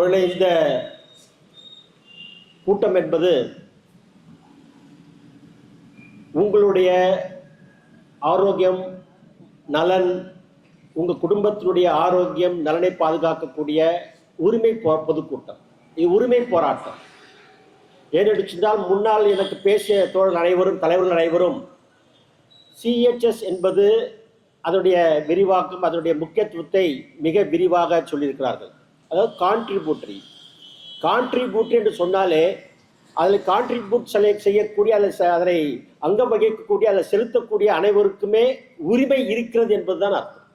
தோழர்களே, இந்த கூட்டம் என்பது உங்களுடைய ஆரோக்கியம், நலன், உங்கள் குடும்பத்தினுடைய ஆரோக்கியம், நலனை பாதுகாக்கக்கூடிய உரிமை பொதுக்கூட்டம். இது உரிமை போராட்டம். ஏனென்று சொன்னால், முன்னால் எனக்கு பேசிய தோழர்கள் அனைவரும், தலைவர்கள் அனைவரும் சிஹெச்எஸ் என்பது அதனுடைய விரிவாக்கம், அதனுடைய முக்கியத்துவத்தை மிக விரிவாக சொல்லியிருக்கிறார்கள். அதாவது கான்ட்ரிபியூட்டரி என்று சொன்னாலே அதில் கான்ட்ரிபியூட் செய்யக்கூடிய, அதனை அங்கம் வகிக்கக்கூடிய, அதை செலுத்தக்கூடிய அனைவருக்குமே உரிமை இருக்கிறது என்பதுதான் அர்த்தம்.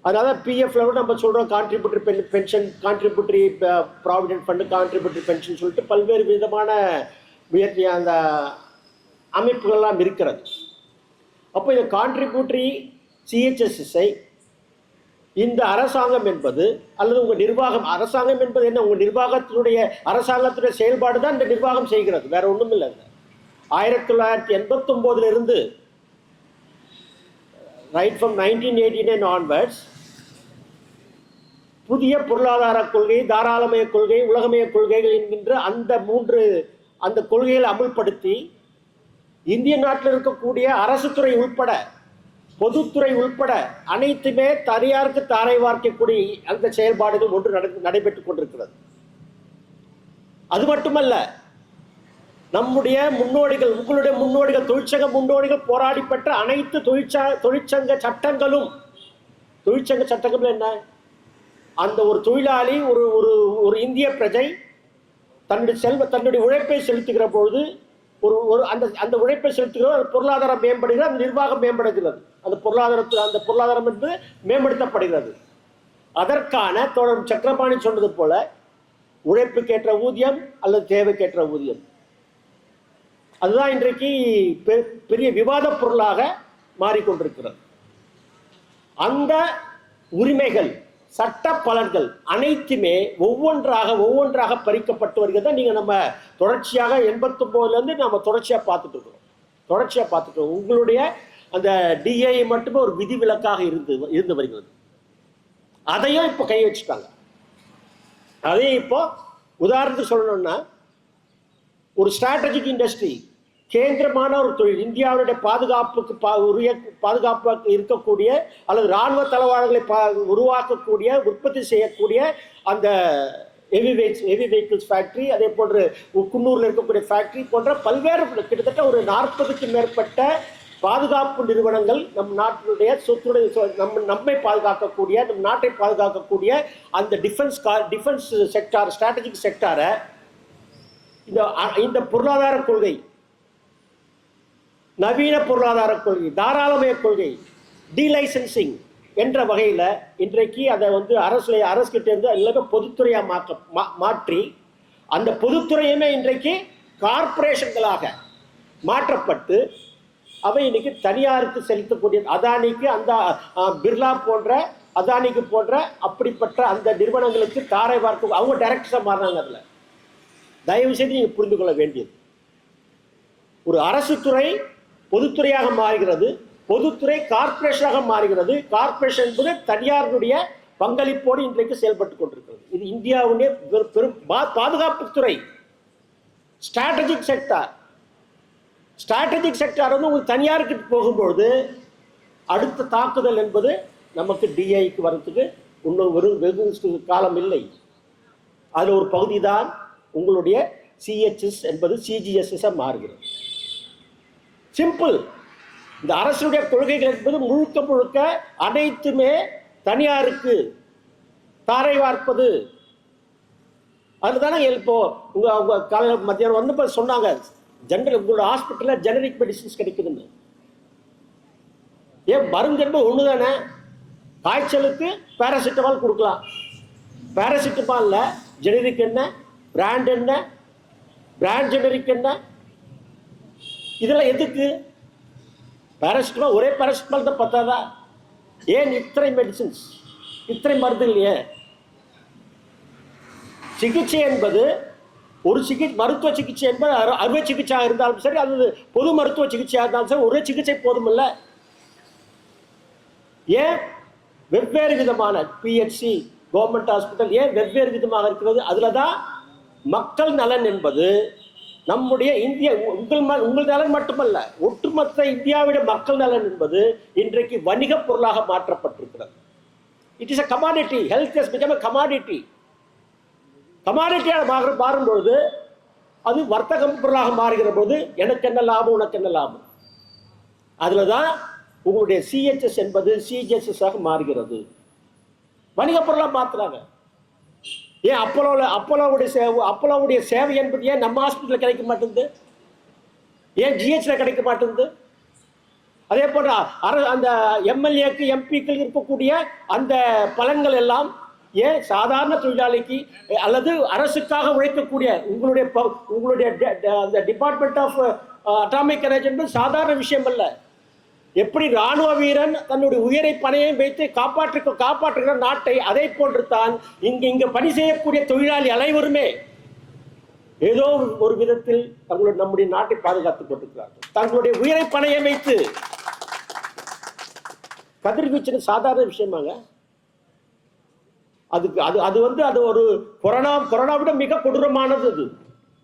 அதனால பிஎஃப்ல கூட நம்ம சொல்றோம் contributory pension, contributory provident fund, contributory pension சொல்லிட்டு பல்வேறு விதமான அந்த அமைப்புகள்லாம் இருக்கிறது. அப்போ இந்த கான்ட்ரிபியூட்டரி சிஹெச்எஸ்எஸ்ஐ இந்த அரசாங்கம் என்பது அல்லது உங்கள் நிர்வாகம், அரசாங்கம் என்பது என்ன, உங்கள் அரசாங்கத்துடைய செயல்பாடு தான் இந்த நிர்வாகம் செய்கிறது, வேற ஒன்றும் இல்லை. 1989 ரைட் ஃப்ரம் 1989 ஆன்வர்ட்ஸ் புதிய பொருளாதார கொள்கை, தாராளமய கொள்கை, உலகமய கொள்கைகள் என்கின்ற அந்த கொள்கைகளை அமுல்படுத்தி இந்திய நாட்டில் இருக்கக்கூடிய அரசு துறை உள்பட, பொதுத்துறை உள்பட அனைத்துமே தனியாருக்கு தாரை வார்க்கக்கூடிய அந்த செயல்பாடுகள் ஒன்று நடைபெற்றுக் கொண்டிருக்கிறது. அது மட்டுமல்ல, நம்முடைய முன்னோடிகள், உங்களுடைய முன்னோடிகள், தொழிற்சங்க முன்னோடிகள் போராடி பெற்ற அனைத்து தொழிற்சங்க சட்டங்களும் என்ன, அந்த ஒரு தொழிலாளி, ஒரு இந்திய பிரஜை தன்னுடைய உழைப்பை செலுத்துகிற பொழுது அந்த உழைப்பை செலுத்துகிறோம், அந்த பொருளாதாரம் மேம்படுகிறது, அந்த நிர்வாகம் மேம்படுகிறது, அந்த பொருளாதாரம் என்பது மேம்படுத்தப்படுகிறது. அதற்கான தோழர் சக்கரபாணி சொன்னது போல உழைப்புக்கேற்ற ஊதியம் அல்லது தேவைக்கேற்ற ஊதியம், அதுதான் இன்றைக்கு பெரிய விவாத பொருளாக மாறிக்கொண்டிருக்கிறது. அந்த உரிமைகள், சட்ட பலன்கள் அனைத்துமே ஒவ்வொன்றாக பறிக்கப்பட்டு வருகிறத நீங்க நம்ம தொடர்ச்சியாக 89 நம்ம தொடர்ச்சியா பார்த்துட்டு இருக்கோம். உங்களுடைய அந்த டிஏ மட்டுமே ஒரு விதிவிலக்காக இருந்து வருகிறது. அதையும் இப்போ கை வச்சுட்டாங்க. அதையும் இப்போ உதாரணத்துக்கு சொல்லணும்னா, ஒரு ஸ்ட்ராட்டஜிக் இண்டஸ்ட்ரி, கேந்திரமான ஒரு தொழில், இந்தியாவுடைய பாதுகாப்புக்கு இருக்கக்கூடிய அல்லது இராணுவ தளவாடங்களை உருவாக்கக்கூடிய, உற்பத்தி செய்யக்கூடிய அந்த ஹெவி வெஹிக்கிள்ஸ் ஃபேக்டரி, அதே போன்று குன்னூரில் இருக்கக்கூடிய ஃபேக்டரி போன்ற பல்வேறு கிட்டத்தட்ட ஒரு 40க்கும் மேற்பட்ட பாதுகாப்பு நிறுவனங்கள் நம் நாட்டினுடைய நம்மை பாதுகாக்கக்கூடிய, நம் நாட்டை பாதுகாக்கக்கூடிய அந்த டிஃபென்ஸ் செக்டார், ஸ்ட்ராட்டஜிக் செக்டாரை இந்த பொருளாதார கொள்கை, நவீன பொருளாதார கொள்கை, தாராளமய கொள்கை, டீலைசன்சிங் என்ற வகையில் இன்றைக்கு அதை அரசுகிட்ட இருந்து எல்லாமே பொதுத்துறையாக மாற்றி, அந்த பொதுத்துறையுமே இன்றைக்கு கார்பரேஷன்களாக மாற்றப்பட்டு அவை இன்னைக்கு தனியாருக்கு செலுத்தக்கூடிய, அதானிக்கு, அந்த பிர்லா போன்ற அதானிக்கு போன்ற அப்படிப்பட்ட அந்த நிறுவனங்களுக்கு தாரை வார்க்க அவங்க டைரக்டராக மாறினாங்க. அதில் தயவு செய்து நீங்கள் புரிந்து கொள்ள வேண்டியது, ஒரு அரசு துறை பொதுத்துறையாக மாறுகிறது, பொதுத்துறை கார்பரேஷனாக மாறுகிறது. கார்பரேஷன் என்பது தனியாருடைய பங்களிப்போடு இன்றைக்கு செயல்பட்டு கொண்டிருக்கிறது. இது இந்தியாவுடைய பெரும் பாதுகாப்புத்துறை, ஸ்ட்ராட்டஜிக் செக்டார் வந்து உங்களுக்கு தனியாருக்கு போகும்பொழுது அடுத்த தாக்குதல் என்பது நமக்கு டிஐக்கு வரத்துக்கு இன்னும் வெகு காலம் இல்லை. அதில் ஒரு பகுதி தான் உங்களுடைய சிஹெச்எஸ் என்பது சிஜிஎஸ்எஸ் மாறுகிறது. சிம்பிள். இந்த அரசுடைய கொள்கைகள் என்பது முழுக்க அனைத்துமே தனியாருக்கு தாரை வார்ப்பது. அதுதானே இப்போ உங்க காலையில் மத்தியானம் வந்து சொன்னாங்க, உங்களோட ஹாஸ்பிட்டலில் ஜெனரிக் மெடிசின்ஸ் கிடைக்குதுன்னு. ஏன் மருந்து என்பது ஒன்று தானே. காய்ச்சலுக்கு பேராசிட்டமால் கொடுக்கலாம், பேராசிட்டமால்ல ஜெனரிக் என்ன, பிராண்ட் என்ன, பிராண்ட் ஜெனரிக் என்ன, இதெல்லாம் எதுக்கு? பேராசிட்டமால், ஒரே பேராசிட்டமால் தான் பத்தாதா? ஏன் இத்தனை மெடிசின்ஸ், இத்தனை மருந்து இல்லையே? சிகிச்சை என்பது ஒரு மருத்துவ சிகிச்சை என்பது அறுவை சிகிச்சையாக இருந்தாலும் சரி, அது பொது மருத்துவ சிகிச்சையாக இருந்தாலும் சரி, ஒரே சிகிச்சை போதுமில்ல. ஏன் வெவ்வேறு விதமான பிஹெச்சி, கவர்மெண்ட் ஹாஸ்பிட்டல் ஏன் வெவ்வேறு விதமாக இருக்கிறது? அதில் தான் மக்கள் நலன் என்பது நம்முடைய இந்திய உங்கள் நலன் மட்டுமல்ல, ஒட்டுமொத்த இந்தியாவுடைய மக்கள் நலன் என்பது இன்றைக்கு வணிக பொருளாக மாற்றப்பட்டிருக்கிறது. It is a commodity. Health has become a commodity. கமாடிட்டியாக மாறும்பொழுது அது வர்த்தக பொருளாக மாறுகிற போது எனக்கு என்ன லாபம், உனக்கு என்ன லாபம்? அதில் தான் உங்களுடைய சிஹெச்எஸ் என்பது சிஜிஎச்எஸ் ஆக மாறுகிறது. வணிக பொருளாக மாற்றுறாங்க. ஏன் அப்போலோவுடைய சேவை என்பது ஏன் நம்ம ஹாஸ்பிட்டலில் கிடைக்க மாட்டேங்குது? ஏன் ஜிஹெச்ல கிடைக்க மாட்டேங்குது? அதே போன்ற அந்த எம்எல்ஏக்கு எம்பிக்கள் இருக்கக்கூடிய அந்த பலன்கள் எல்லாம் ஏன் சாதாரண தொழிலாளிக்கு அல்லது அரசுக்காக உழைக்கக்கூடிய உங்களுடைய டிபார்ட்மெண்ட் ஆஃப் அட்டாமிக் எனர்ஜி என்பது சாதாரண விஷயம் அல்ல. எப்படி ராணுவ வீரன் தன்னுடைய உயிரை பணையம் வைத்து காப்பாற்றுகிற நாட்டை, அதை போன்று தான் இங்க பணி செய்யக்கூடிய தொழிலாளி அனைவருமே ஏதோ ஒரு விதத்தில் நம்முடைய நாட்டை பாதுகாத்துக் கொண்டிருக்கிறார்கள். தங்களுடைய உயிரை பணையம் வைத்து. கதிர்வீச்சு சாதாரண விஷயமாங்க. அது ஒரு கொரோனா விட மிக கொடூரமானது. அது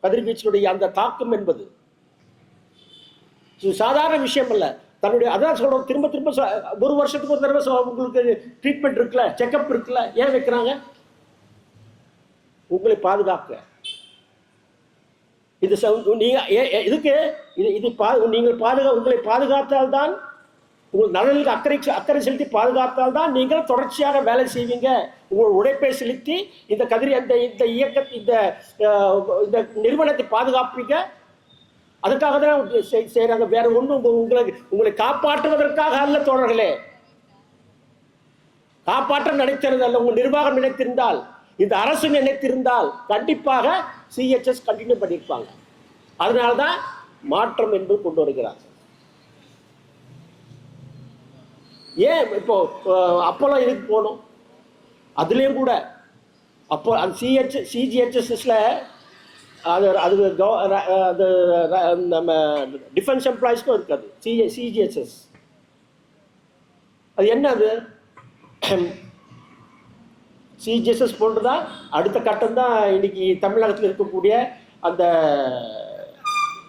கதிர்வீச்சினுடைய அந்த தாக்கம் என்பது சாதாரண விஷயம் அல்ல. தன்னுடைய அதான் சொல்றோம், திரும்ப ஒரு வருஷத்துக்கு ஒரு தடவை உங்களுக்கு ட்ரீட்மெண்ட் இருக்குல்ல, செக்அப் இருக்குல்ல. ஏன் வைக்கிறாங்க? உங்களை பாதுகாக்க. இது இதுக்கு நீங்கள் உங்களை பாதுகாத்தால் தான், உங்கள் நலனுக்கு அக்கறை செலுத்தி பாதுகாத்தால் தான் நீங்கள் தொடர்ச்சியாக வேலை செய்வீங்க. உங்கள் உழைப்பை செலுத்தி இந்த நிறுவனத்தை பாதுகாப்பீங்க. அதுக்காக தான் செய்யறாங்க. வேற ஒன்றும் உங்களை காப்பாற்றுவதற்காக அல்ல தோழர்களே. காப்பாற்ற நினைக்கிறது அல்ல. உங்கள் நிர்வாகம் நினைத்திருந்தால், இந்த அரசு நினைத்திருந்தால் கண்டிப்பாக சிஹெச்எஸ் கண்டினியூ பண்ணியிருப்பாங்க. அதனால்தான் மாற்றம் என்பது கொண்டு வருகிறாங்க. ஏன் இப்போ அப்போலோ இதுக்கு போகணும்? அதுலேயும் கூட அப்போ அந்த சிஜிஹெச்எஸ்ல அது நம்ம டிஃபென்ஸ் எம்ப்ளாயிஸ்க்கும் இருக்காது. சிஜிஹெச்எஸ் அது என்ன? அது சிஜிஹெச்எஸ் போன்றுதான் அடுத்த கட்டம் தான் இன்னைக்கு தமிழகத்தில் இருக்கக்கூடிய அந்த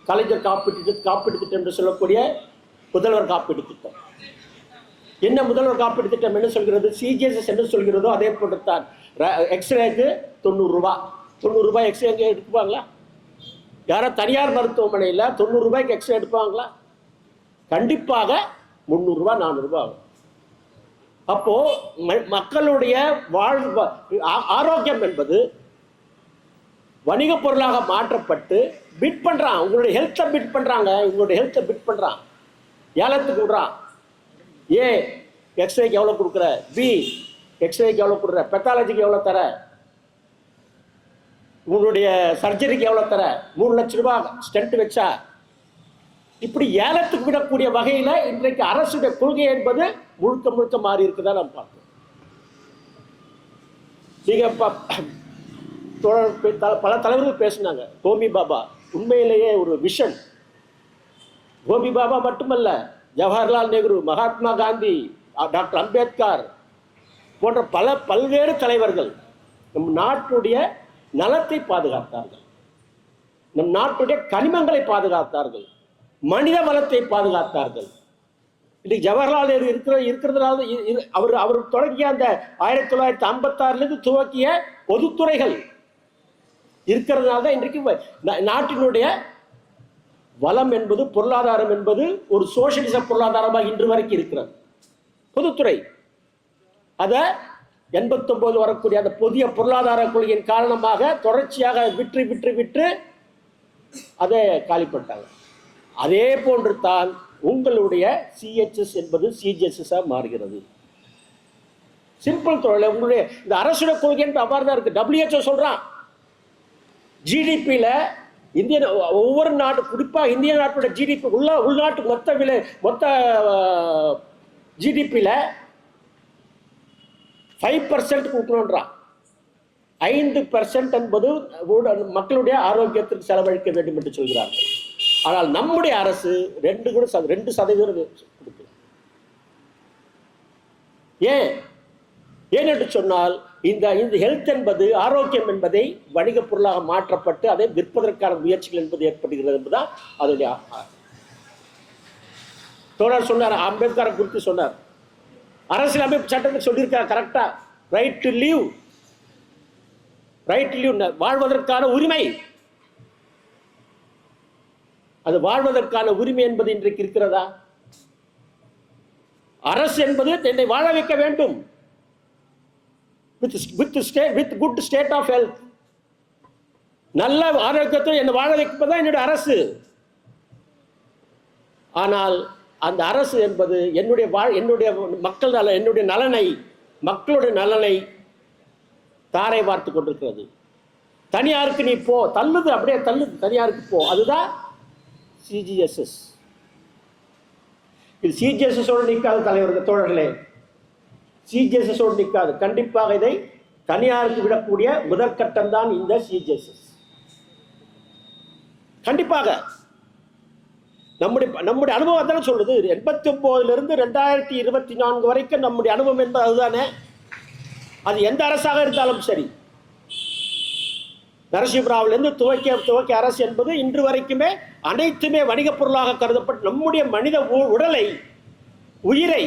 கலைஞர் காப்பீடு திட்டம் என்று சொல்லக்கூடிய முதல்வர் காப்பீடு திட்டம். என்ன முதல்வர் காப்பீடு திட்டம் என்ன சொல்கிறது, சிஜிஹெச்எஸ் என்ன சொல்கிறதோ அதே போன்று தான். எக்ஸ்ரேக்கு 90 ரூபாய். 90 ரூபாய் எக்ஸ்ரே எடுப்பாங்களா? யாரும் தனியார் மருத்துவமனையில் 90 ரூபாய்க்கு எக்ஸ்ரே எடுப்பாங்களா? கண்டிப்பாக 300 ரூபாய் 400 ரூபாய் ஆகும். அப்போ மக்களுடைய ஆரோக்கியம் என்பது வணிக பொருளாக மாற்றப்பட்டு பிட் பண்றான். உங்களுடைய ஹெல்த்தை பிட் பண்றாங்க. உங்களுடைய ஹெல்த்தை பிட் பண்றான், ஏலத்துக்கு விடுறான். ஏ எக்ஸ்ரேக்கு எவ்வளோ கொடுக்குற, பி எக்ஸ்ரேக்கு எவ்வளோ கொடுக்குற, பெத்தாலஜிக்கு எவ்வளோ தர, உங்களுடைய சர்ஜரிக்கு எவ்வளோ தர, 3 லட்சம் ரூபாய் ஸ்டென்ட் வச்சா. இப்படி ஏலத்துக்கு விடக்கூடிய வகையில் இன்றைக்கு அரசுடைய கொள்கை என்பது முழுக்க மாறி இருக்குதா நம்ம பார்க்கணும். நீங்க பல தலைவர்கள் பேசினாங்க. ஹோமி பாபா உண்மையிலேயே ஒரு விஷன். ஹோமி பாபா மட்டுமல்ல, ஜவஹர்லால் நேரு, மகாத்மா காந்தி, டாக்டர் அம்பேத்கர் போன்ற பல்வேறு தலைவர்கள் நம் நாட்டுடைய நலத்தை பாதுகாத்தார்கள். நம் நாட்டுடைய கனிமங்களை பாதுகாத்தார்கள். மனித வளத்தை பாதுகாத்தார்கள். இன்னைக்கு ஜவஹர்லால் நேரு இருக்கிறதுனால அவர் தொடங்கிய அந்த 1956 துவக்கிய பொதுத்துறைகள் இருக்கிறதுனால தான் இன்றைக்கு நாட்டினுடைய வளம் என்பது, பொருளாதாரம் என்பது ஒரு சோசியலிச பொருளாதாரமாக இன்று வரைக்கும் இருக்கிறது. பொதுத்துறை அதை 89 வரக்கூடிய அந்த புதிய பொருளாதார கொள்கையின் காரணமாக தொடர்ச்சியாக விற்று அதை காலிப்பட்டாங்க. அதே போன்று தான் உங்களுடைய சிஹெச்எஸ் என்பது சிஜிஎச்எஸ் மாறுகிறது. சிம்பிள் தொழில். உங்களுடைய இந்த அரசுடைய கொள்கை என்று அவ்வாறு தான் இருக்கு. WHO சொல்றான், ஜிடிபியில இந்திய ஒவ்வொரு நாட்டு, குறிப்பாக இந்திய நாட்டோட ஜிடிபி உள்நாட்டு மொத்த ஜிடிபியில 5% கூட்டணுன்றான். 5% என்பது மக்களுடைய ஆரோக்கியத்திற்கு செலவழிக்க வேண்டும் என்று சொல்கிறார்கள். ஆனால் நம்முடைய அரசு 2% கொடுக்கலாம். ஏன்? ஏனென்று சொன்னால் இந்த ஹெல்த் என்பது, ஆரோக்கியம் என்பதை வணிக பொருளாக மாற்றப்பட்டு அதை விற்பதற்கான முயற்சிகள் என்பது ஏற்படுகிறது என்பதுதான் அதனுடைய. தோழர் சொன்னார், அம்பேத்கரை குறித்து சொன்னார், அரசியல் அமைப்பு சட்டத்தில் சொல்லியிருக்கார் கரெக்டா, right to leave, right to leave, வாழ்வதற்கான உரிமை. அது வாழ்வதற்கான உரிமை என்பது இன்றைக்கு இருக்கிறதா? அரசு என்பது என்னை வாழ வைக்க வேண்டும், with good state of health, நல்ல ஆரோக்கியத்தை என்னை வாழ வைப்பதுதான் என்னுடைய அரசு. ஆனால் அந்த அரசு என்பது என்னுடைய மக்கள் என்னுடைய நலனை, மக்களுடைய நலனை தாரை பார்த்து கொண்டிருக்கிறது. தனியாருக்கு நீ போ, தள்ளுது, அப்படியே தள்ளுது, தனியாருக்கு போ. அதுதான் சிஜிஎஸ்எஸ். இது சிஜிஎஸ்எஸோடு நிற்காது தலைவர்கள், தோழர்களே, சிஜிஎஸ்எஸோடு நிற்காது. கண்டிப்பாக இதை தனியாருக்கு விடக்கூடிய முதற்கட்டம் தான் இந்த சிஜிஎஸ்எஸ். கண்டிப்பாக நம்முடைய அனுபவம் தானே சொல்லுது. 89 2024 வரைக்கும் நம்முடைய அனுபவம் என்பது அதுதானே. அது எந்த அரசாக இருந்தாலும் சரி, நரசிம்மராவிலிருந்து துவக்கிய அரசு என்பது இன்று வரைக்குமே அனைத்துமே வணிக பொருளாக கருதப்பட்டு நம்முடைய மனித உடலை, உயிரை,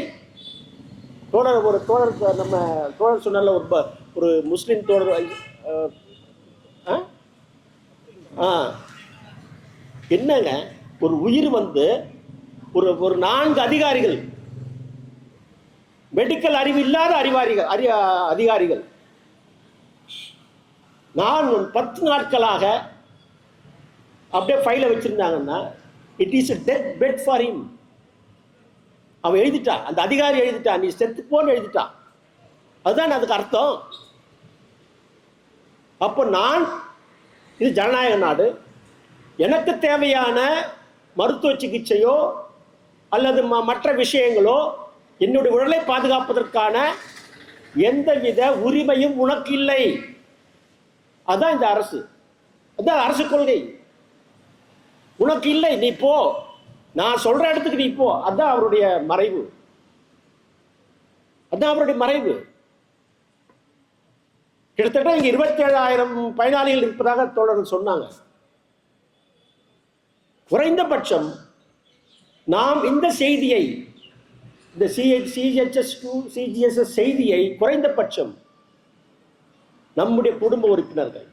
ஒரு தோழர் நம்ம தோழர் சொன்னால ஒரு முஸ்லிம் தோழர் என்னங்க, ஒரு உயிர் வந்து ஒரு 4 அதிகாரிகள், மெடிக்கல் அறிவு இல்லாத அதிகாரிகள் நான் 10 நாட்களாக அப்படியே ஃபைலை வச்சிருந்தாங்கன்னா, it is death bed for him. அவன் எழுதிட்டான், அந்த அதிகாரி எழுதிட்டான், நீ செத்து போன்னு எழுதிட்டான். அதுதான் அதுக்கு அர்த்தம். அப்போ இது ஜனநாயக நாடு, எனக்கு தேவையான மருத்துவ சிகிச்சையோ அல்லது மற்ற விஷயங்களோ, என்னுடைய உடலை பாதுகாப்பதற்கான எந்தவித உரிமையும் உனக்கு இல்லை. அதுதான் இந்த அரசு, அதுதான் அரசு கொள்கை. உனக்கு இல்லை, நீ போ, நான் சொல்ற இடத்துக்கு நீ போ. அதுதான் அவருடைய மறைவு, அதுதான் அவருடைய மறைவு. கிட்டத்தட்ட இங்க 27,000 பயனாளிகள் இருப்பதாக தோழர்கள் சொன்னாங்க. குறைந்தபட்சம் நாம் இந்த செய்தியை, இந்த சிஜிஎஸ்எஸ் செய்தியை குறைந்தபட்சம் நம்முடைய குடும்ப உறுப்பினர்கள்,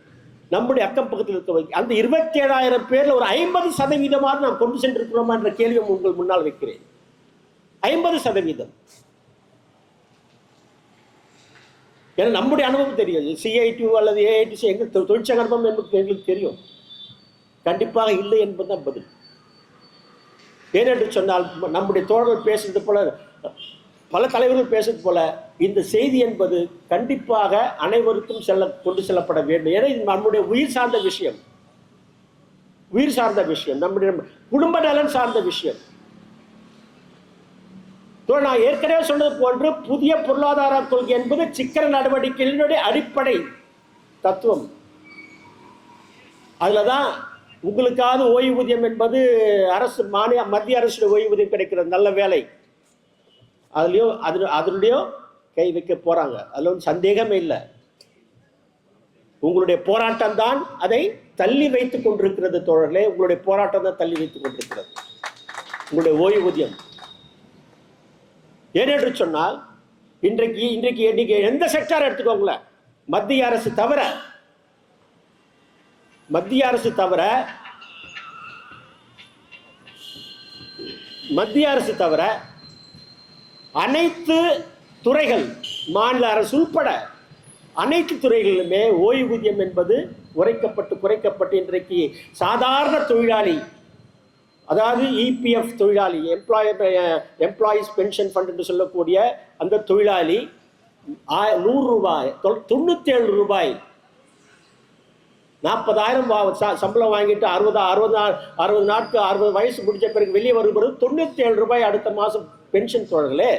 நம்முடைய அக்கம் பக்கத்தில் இருக்க அந்த 27,000 பேர்ல ஒரு 50% நாம் கொண்டு சென்றிருக்கிறோமா என்ற கேள்வியை உங்கள் முன்னால் வைக்கிறேன். 50%. ஏன்னா நம்முடைய அனுபவம் தெரியும். சிஐடி அல்லது ஏஐடிசி எங்கள் தொழிற்சங்க அனுபவம் எங்களுக்கு தெரியும். கண்டிப்பாக இல்லை என்பதுதான் பதில். ஏனென்று சொன்னால் நம்முடைய தோழர்கள் பேசுறது போல, பல தலைவர்கள் பேசுறது போல, இந்த செய்தி என்பது கண்டிப்பாக அனைவருக்கும் கொண்டு செல்லப்பட வேண்டும். ஏன்னா இது நம்முடைய உயிர் சார்ந்த விஷயம், உயிர் சார்ந்த விஷயம், நம்முடைய குடும்ப நலன் சார்ந்த விஷயம். நான் ஏற்கனவே சொன்னது போன்று புதிய பொருளாதார கொள்கை என்பது சிக்கன நடவடிக்கைகளினுடைய அடிப்படை தத்துவம். அதுலதான் உங்களுக்காவது ஓய்வூதியம் என்பது அரசு, மத்திய அரசு ஓய்வூதியம் கிடைக்கிறது, நல்ல வேலை. அதனுடைய கை வைக்க போறாங்க, அதுல ஒன்றும் சந்தேகமே இல்லை. உங்களுடைய போராட்டம் தான் அதை தள்ளி வைத்துக் கொண்டிருக்கிறது தோழர்களே, உங்களுடைய போராட்டம் தான் தள்ளி வைத்துக் கொண்டிருக்கிறது உங்களுடைய ஓய்வூதியம். ஏனென்று சொன்னால் இன்றைக்கு நீங்க எந்த செக்டார் எடுத்துக்கோங்களேன், மத்திய அரசு தவிர அனைத்து துறைகள், மாநில அரசு உட்பட அனைத்து துறைகளிலுமே ஓய்வூதியம் என்பது குறைக்கப்பட்டு இன்றைக்கு சாதாரண தொழிலாளி, அதாவது இபிஎஃப் தொழிலாளி, எம்ப்ளாயீஸ் பென்ஷன் ஃபண்ட் என்று சொல்லக்கூடிய அந்த தொழிலாளி 100 ரூபாய், 97 ரூபாய், 40,000 சம்பளம் வாங்கிட்டு 60 நாட்கள் 60 வயசு முடிஞ்ச பிறகு வெளியே வரும்போது 97 ரூபாய் அடுத்த மாசம் பென்ஷன் தோழர்களே.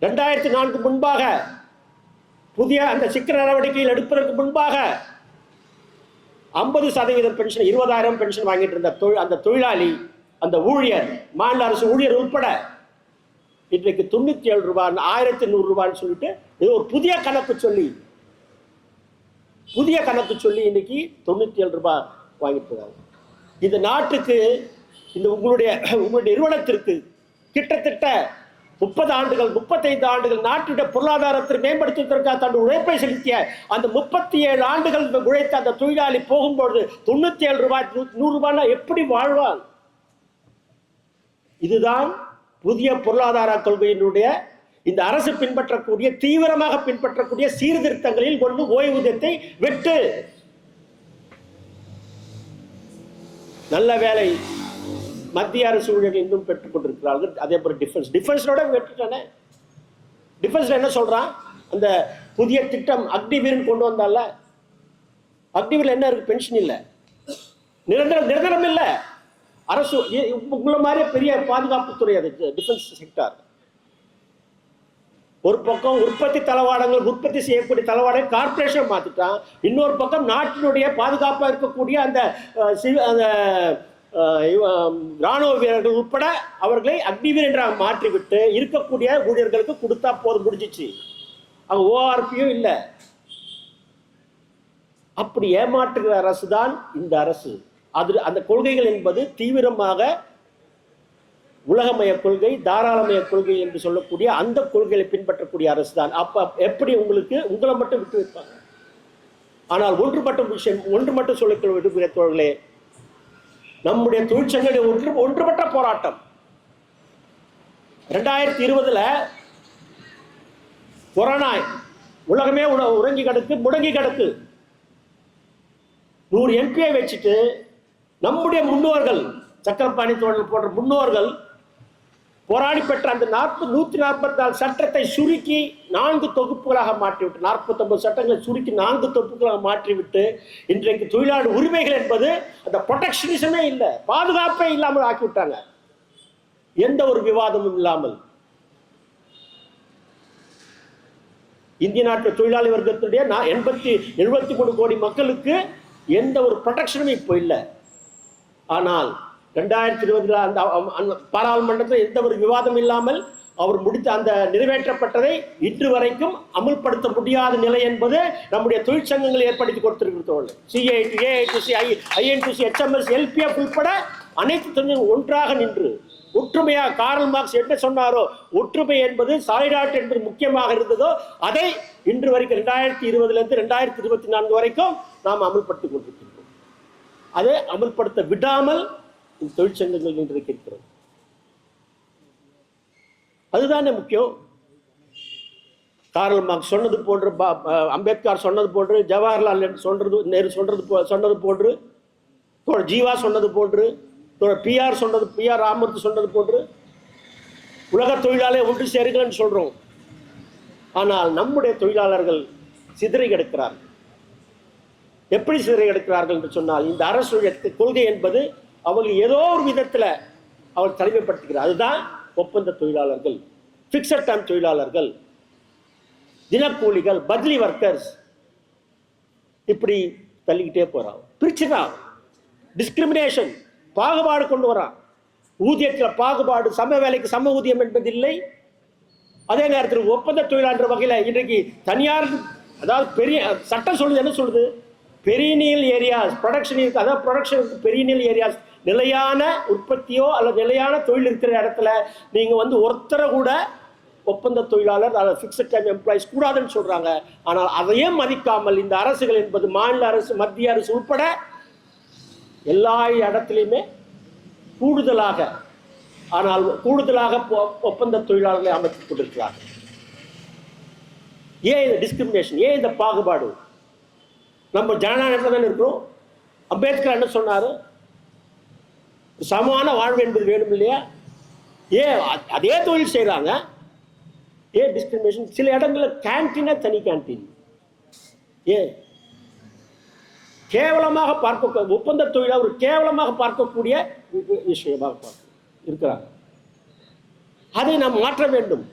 2004 முன்பாக புதிய அந்த சிக்கன நடவடிக்கையில் எடுப்பதற்கு முன்பாக 50% பென்ஷன், 20,000 பென்ஷன் வாங்கிட்டு இருந்த அந்த தொழிலாளி, அந்த ஊழியர், மாநில அரசு ஊழியர் உட்பட இன்றைக்கு 97 ரூபாய் 1100 ரூபான்னு சொல்லிட்டு இது ஒரு புதிய கணக்கு சொல்லி இன்னைக்கு 97 ரூபாய் வாங்கிட்டு இருக்காங்க. இந்த நாட்டுக்கு இந்த உங்களுடைய நிறுவனத்திற்கு கிட்டத்தட்ட 30 ஆண்டுகள் 35 ஆண்டுகள் நாட்டுடைய பொருளாதாரத்தை மேம்படுத்துவதற்காக தன்னுடைய உழைப்பை செலுத்திய அந்த 37 ஆண்டுகள் உழைத்த அந்த தொழிலாளி போகும்போது 97 ரூபாய் 100 ரூபாய்னா எப்படி வாழ்வான்? இதுதான் புதிய பொருளாதார கொள்கையினுடைய இந்த அரசு பின்பற்றக்கூடிய தீவிரமாக பின்பற்றக்கூடிய சீர்திருத்தங்களில் ஒன்று ஓய்வூதியத்தை வெட்டு. நல்ல வேலை மத்திய அரசு ஊழியர்கள் இன்னும் பெற்றுக் கொண்டிருக்கிறார்கள். அதே போல டிஃபென்ஸோட வெட்டுட்டானே. டிஃபென்ஸ்ல என்ன சொல்றான்? அந்த புதிய திட்டம் அக்னிவீரன் கொண்டு வந்தால, அக்னிவீரில் என்ன இருக்கு? பென்ஷன் இல்லை, நிரந்தரம் இல்லை. அரசு உங்களை மாதிரியே பெரிய பாதுகாப்புத்துறை அது டிஃபென்ஸ் செக்டார். ஒரு பக்கம் உற்பத்தி தளவாடங்கள் உற்பத்தி செய்யக்கூடிய தளவாடங்கள் கார்பரேஷன் மாத்திட்டான். இன்னொரு பக்கம் நாட்டினுடைய பாதுகாப்பாக இருக்கக்கூடிய அந்த ராணுவ வீரர்கள் உட்பட அவர்களை அக்னிவீர் என்ற மாற்றிவிட்டு இருக்கக்கூடிய ஊழியர்களுக்கு கொடுத்தா போதும், முடிஞ்சிச்சு. அங்க ஓஆர்பியும் இல்லை. அப்படி ஏமாற்றுகிற அரசு தான் இந்த அரசு. அது அந்த கொள்கைகள் என்பது தீவிரமாக உலகமய கொள்கை, தாராளமய கொள்கை என்று சொல்லக்கூடிய அந்த கொள்கைகளை பின்பற்றக்கூடிய அரசு தான். அப்ப எப்படி உங்களை மட்டும் விட்டு வைப்பாங்க? ஆனால் ஒன்று மட்டும் சொல்லிக் விடுகிற தோழர்களே, நம்முடைய தொழிற்சங்களுடைய ஒன்றுபட்ட போராட்டம் 2020 கொரோனா உலகமே முடங்கி கிடக்கு. 100 எம்பியை வச்சுட்டு நம்முடைய முன்னோர்கள் சக்கரபாணி தோழர்கள் போன்ற முன்னோர்கள் போராடி பெற்ற அந்த 144 சட்டத்தை சுருக்கி 4 தொகுப்புகளாக மாற்றிவிட்டு 49 சட்டங்களை சுருக்கி 4 தொகுப்புகளாக மாற்றிவிட்டு இன்றைக்கு தொழிலாளர் உரிமைகள் என்பது அந்த ப்ரொடெக்ஷனிசமே இல்லை, பாதுகாப்பே இல்லாமல் ஆக்கிவிட்டாங்க. எந்த ஒரு விவாதமும் இல்லாமல் இந்திய நாட்டு தொழிலாளி வர்க்கத்துடைய 73 கோடி மக்களுக்கு எந்த ஒரு ப்ரொடெக்ஷனும் இப்போ இல்லை. ஆனால் 2020 அந்த பாராளுமன்றத்தில் எந்த ஒரு விவாதம் இல்லாமல் அவர் முடித்த அந்த நிறைவேற்றப்பட்டதை இன்று வரைக்கும் அமுல்படுத்த முடியாத நிலை என்பது நம்முடைய தொழிற்சங்கங்கள் ஏற்படுத்தி கொடுத்திருக்கிறோம். CIT, AITC, INTC, HMS, LPF உட்பட அனைத்து தொழிற்சங்கங்கள் ஒன்றாக நின்று ஒற்றுமையாக கார்ல் மார்க்ஸ் என்ன சொன்னாரோ, ஒற்றுமை என்பது சாலிடாரிட்டி என்பது முக்கியமாக இருந்ததோ அதை இன்று வரைக்கும் 2020 2024 வரைக்கும் நாம் அமல்படுத்திக் கொண்டிருக்கிறோம். அதை அமல்படுத்த விடாமல் தொழிற்சங்கங்கள் நின்றிருக்கிறது. அதுதானே முக்கியம். கார்ல் மார்க்ஸ் சொன்னது போன்று, அம்பேத்கர் சொன்னது போன்று, ஜவஹர்லால் நேரு சொன்னது போன்று, ஜீவா சொன்னது போன்று, PR ராமமூர்த்தி சொன்னது போன்று உலக தொழிலாளர் ஒன்று சேருங்கள் சொல்றோம். ஆனால் நம்முடைய தொழிலாளர்கள் சிதறி கிடக்கிறார்கள். எப்படி சிதறி கிடக்கிறார்கள் என்று சொன்னால், இந்த அரசுடைய கொள்கை என்பது அவர்கள் ஏதோ ஒரு விதத்தில் அவர் தலைமைப்படுத்துகிறார். அதுதான் ஒப்பந்த தொழிலாளர்கள், பிக்சட் டைம் தொழிலாளர்கள், தினக்கூலிகள், பத்லி ஒர்க்கர்ஸ், இப்படி தள்ளிக்கிட்டே போறான். பிரிச்சுதான் டிஸ்கிரிமினேஷன், பாகுபாடு கொண்டு வரான். ஊதியத்தில் பாகுபாடு, சம வேலைக்கு சம ஊதியம் என்பது இல்லை. அதே நேரத்தில் ஒப்பந்த தொழிலாளர் வகையில் இன்றைக்கு தனியார், அதாவது பெரிய சட்டம் சொல்லுது, என்ன சொல்லுது? பெரினியல் ஏரியாஸ் ப்ரொடக்ஷன் இருக்கு. அதாவது ப்ரொடக்ஷனுக்கு பெரினியல் ஏரியாஸ், நிலையான உற்பத்தியோ அல்லது நிலையான தொழில் இருக்கிற இடத்துல நீங்கள் ஒருத்தரை கூட ஒப்பந்த தொழிலாளர் அல்லது ஃபிக்ஸட் டைம் எம்ப்ளாயிஸ் கூடாதுன்னு சொல்றாங்க. ஆனால் அதையும் மதிக்காமல் இந்த அரசுகள் என்பது மாநில அரசு, மத்திய அரசு உட்பட எல்லா இடத்துலையுமே கூடுதலாக ஒப்பந்த தொழிலாளர்களை அமைத்துக் கொண்டிருக்கிறார்கள். ஏன் இந்த டிஸ்கிரிமினேஷன்? ஏன் இந்த பாகுபாடு? நம்ம ஜனநாயகத்தில் தானே இருக்கிறோம். அம்பேத்கர் என்ன சொன்னாரு? சமமான வாழ்வு என்பது வேணும் இல்லையா? ஏன் அதே தொழில் செய்யறாங்க? ஏன் டிஸ்கிரிமினேஷன்? சில இடங்களில் கேன்டீனா தனி கேன்டீன். ஏன் கேவலமாக பார்க்க, ஒப்பந்த தொழிலாளர் ஒரு கேவலமாக பார்க்கக்கூடிய விஷயமாக இருக்கிறாங்க. அதை நாம் மாற்ற வேண்டும்.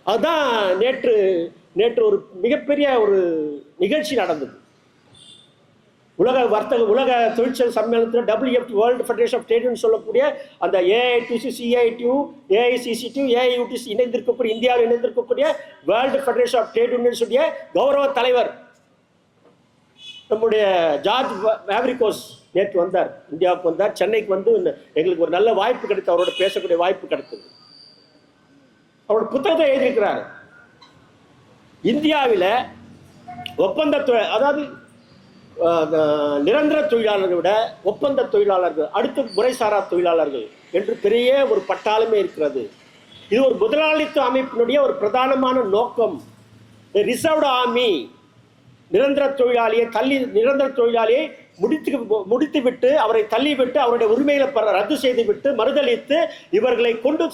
அதுதான் நேற்று ஒரு மிகப்பெரிய ஒரு நிகழ்ச்சி நடந்தது. உலக தொழிற்சங்க சம்மேளனத்தில் WFT வேர்ல்டு ஃபெடரேஷன் ஆஃப் ட்ரேட்னு சொல்லக்கூடிய அந்த AITC, CITU, AICCTU, AIUTC இணைந்திருக்கக்கூடிய இந்தியாவில் இணைந்திருக்கக்கூடிய வேர்ல்டு ஃபெடரேஷன் ஆஃப் ட்ரேட் யூனியன்ஸுடைய கௌரவ தலைவர் நம்முடைய ஜார்ஜ் மேவரிகோஸ் நேற்று வந்தார், இந்தியாவுக்கு வந்தார். சென்னைக்கு வந்து எங்களுக்கு ஒரு நல்ல வாய்ப்பு கிடைத்து அவரோட பேசக்கூடிய வாய்ப்பு கிடைத்தது. அவரோட புத்தகத்தை எழுதியிருக்கிறார். இந்தியாவில் ஒப்பந்த அதாவது நிரந்தர தொழிலாளர்களை விட ஒப்பந்த தொழிலாளர்கள், அடுத்து முறைசாரா தொழிலாளர்கள் என்று பெரிய ஒரு பட்டாளமே இருக்கிறது. இது ஒரு முதலாளித்துவ அமைப்பினுடைய ஒரு பிரதானமான நோக்கம். ரிசர்வ்டு ஆர்மி நிரந்தர தொழிலாளியை முடித்துவிட்டு அவரை தள்ளிவிட்டு அவருடைய உரிமைகளை ரத்து செய்துவிட்டு மறுதளித்து இவர்களை கொண்டு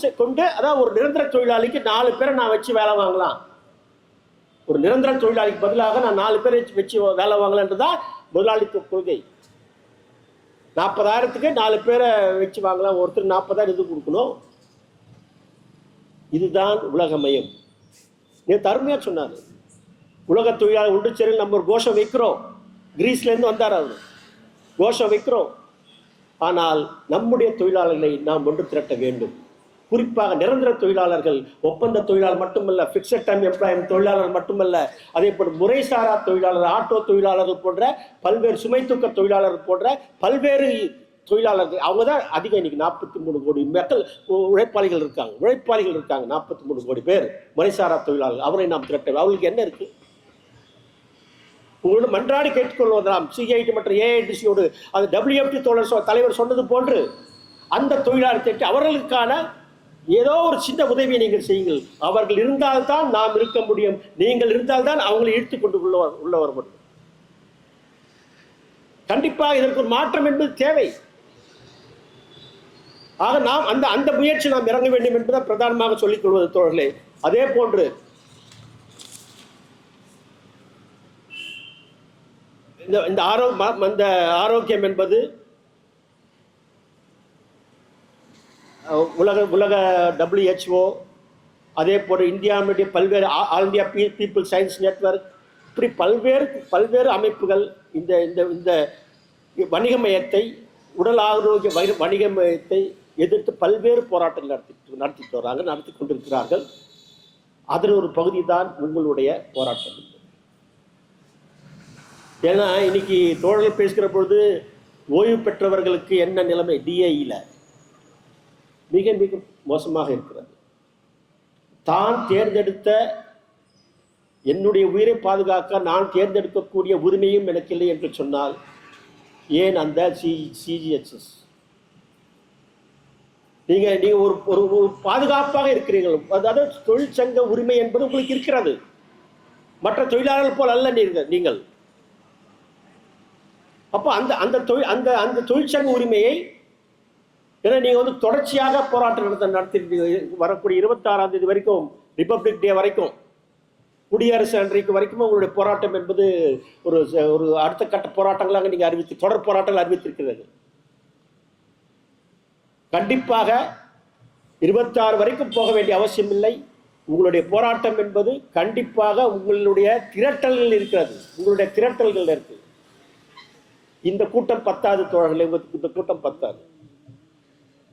அதாவது ஒரு நிரந்தர தொழிலாளிக்கு 4 பேரை நான் வச்சு வேலை வாங்கலாம், ஒரு நிரந்தர தொழிலாளிக்கு பதிலாக நான் 4 பேரை வச்சு வேலை வாங்கலான்றதான் முதலாளித்துவ கொள்கை. 40,000க்கு 4 பேரை வச்சு வாங்கலாம், ஒருத்தர் 40,000 இது கொடுக்கணும். இதுதான் உலகமயம். நேற்று அருமையாக சொன்னார். உலக தொழிலாளர் ஒன்று சேரல் நம்ம ஒரு கோஷம் வைக்கிறோம். கிரீஸ்லேருந்து வந்தார் அவர், கோஷம் வைக்கிறோம். ஆனால் நம்முடைய தொழிலாளர்களை நாம் ஒன்று திரட்ட வேண்டும். குறிப்பாக நிரந்தர தொழிலாளர்கள், ஒப்பந்த தொழிலாளர் மட்டுமல்ல, ஃபிக்ஸட் டைம் எம்ப்ளாய்மெண்ட் தொழிலாளர் மட்டுமல்ல, அதே போல் முறைசாரா தொழிலாளர், ஆட்டோ தொழிலாளர்கள் போன்ற பல்வேறு சுமை தூக்க தொழிலாளர்கள் போன்ற பல்வேறு தொழிலாளர்கள், அவங்க தான் அதிகம். இன்னைக்கு 43 கோடி மக்கள் உழைப்பாளிகள் இருக்காங்க 43 கோடி பேர் முறைசாரா தொழிலாளர்கள். அவரை நாம் திரட்ட அவர்களுக்கு என்ன இருக்கு? உங்களோட மன்றாடி கேட்டுக்கொள்வதாம். CIT மற்றும் AITCயோடு அது WFT தலைவர் சொன்னது போன்று அந்த தொழிலாளர் திரட்டி அவர்களுக்கான ஏதோ ஒரு சின்ன உதவியை நீங்கள் செய்யுங்கள். அவர்கள் இருந்தால்தான் நாம் இருக்க முடியும். நீங்கள் இருந்தால்தான் அவங்களை இழுத்துக் கொண்டு உள்ள வர முடியும். கண்டிப்பாக இதற்கு ஒரு மாற்றம் என்பது தேவை. ஆக நாம் அந்த முயற்சி நாம் இறங்க வேண்டும் என்பதை பிரதானமாக சொல்லிக் கொள்வது தோழர்களே. அதே போன்று இந்த ஆரோக்கியம் என்பது உலக WHO, அதே போல் இந்தியாவுடைய பல்வேறு all India people science network, இப்படி பல்வேறு அமைப்புகள் இந்த இந்த வணிகமயத்தை, உடல் ஆரோக்கிய வணிகமயத்தை எதிர்த்து பல்வேறு போராட்டங்கள் நடத்தி கொண்டிருக்கிறார்கள். அதில் ஒரு பகுதி தான் உங்களுடைய போராட்டம். ஏன்னா இன்னைக்கு தோழர்கள் பேசுகிற பொழுது ஓய்வு பெற்றவர்களுக்கு என்ன நிலைமை DAEல மிக மிக மோசமாக இருக்கிறது. தான் தேர்ந்தெடுத்த என்னுடைய உயிரை பாதுகாக்க நான் தேர்ந்தெடுக்கக்கூடிய உரிமையும் எனக்கு இல்லை என்று சொன்னால் ஏன் அந்த CGHS? நீங்க ஒரு பாதுகாப்பாக இருக்கிறீர்கள். அதாவது தொழிற்சங்க உரிமை என்பது உங்களுக்கு இருக்கிறது. மற்ற தொழிலாளர்கள் போல் அல்ல நீங்கள். அப்போ அந்த தொழிற்சங்க உரிமையை, ஏன்னா நீங்கள் வந்து தொடர்ச்சியாக போராட்டம் நடத்தி வரக்கூடிய 26ஆம் தேதி வரைக்கும், ரிப்பப்ளிக் டே வரைக்கும், குடியரசு அன்றைக்கு வரைக்கும் உங்களுடைய போராட்டம் என்பது ஒரு அடுத்த கட்ட போராட்டங்களாக நீங்கள் தொடர் போராட்டங்கள் அறிவித்திருக்கிறது. கண்டிப்பாக 26 வரைக்கும் போக வேண்டிய அவசியம் இல்லை. உங்களுடைய போராட்டம் என்பது கண்டிப்பாக உங்களுடைய திரட்டல்கள் இருக்கிறது. இருக்கு. இந்த கூட்டம் 10வது தோழர்களே, இந்த கூட்டம் 10வது.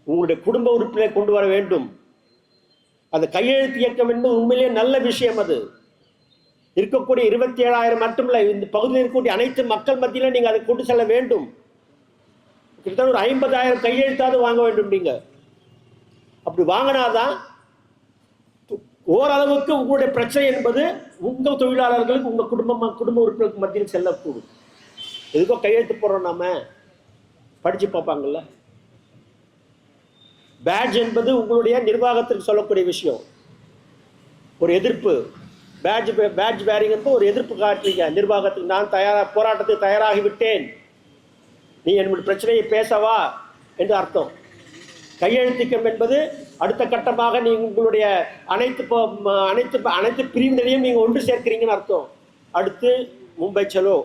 உங்களுடைய குடும்ப உறுப்பினரை கொண்டு வர வேண்டும். அந்த கையெழுத்து இயக்கம் என்பது உண்மையிலேயே நல்ல விஷயம். அது இருக்கக்கூடிய 27,000 மட்டுமில்லை, இந்த பகுதியில் இருக்கக்கூடிய அனைத்து மக்கள் மத்தியில நீங்க அதை கொண்டு செல்ல வேண்டும். கிட்டத்தட்ட ஒரு 50,000 கையெழுத்தாவது வாங்க வேண்டும். நீங்க அப்படி வாங்கினாதான் ஓரளவுக்கு உங்களுடைய பிரச்சனை என்பது உங்கள் தொழிலாளர்களுக்கு, உங்க குடும்ப உறுப்பினருக்கு மத்தியில் செல்லக்கூடும். எதுக்கோ கையெழுத்து போடுறோம், நாம படிச்சு பார்ப்பாங்கல்ல. பேட்ஜ் என்பது உங்களுடைய நிர்வாகத்திற்கு சொல்லக்கூடிய விஷயம். ஒரு எதிர்ப்பு பேட்ஜ் வேரிங் என்பது ஒரு எதிர்ப்பு காட்டுறீங்க நிர்வாகத்துக்கு. நான் போராட்டத்துக்கு தயாராகிவிட்டேன், நீ என்னுடைய பிரச்சனையை பேசவா என்று அர்த்தம். கையெழுத்திக்கம் என்பது அடுத்த கட்டமாக நீங்கள் உங்களுடைய அனைத்து பிரிவினரையும் நீங்கள் ஒன்று சேர்க்கிறீங்கன்னு அர்த்தம். அடுத்து மும்பை செலோ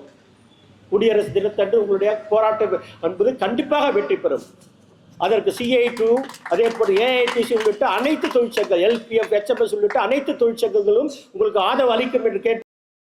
குடியரசு தினத்தன்று உங்களுடைய போராட்டம் என்பது கண்டிப்பாக வெற்றி பெறும். அதற்கு CITU, அதே போல் AITC உள்ளிட்ட அனைத்து தொழிற்சங்கங்கள், LPF, HMS உள்ளிட்ட அனைத்து தொழிற்சங்கங்களும் உங்களுக்கு ஆதரவு அளிக்கும் என்று கேட்டு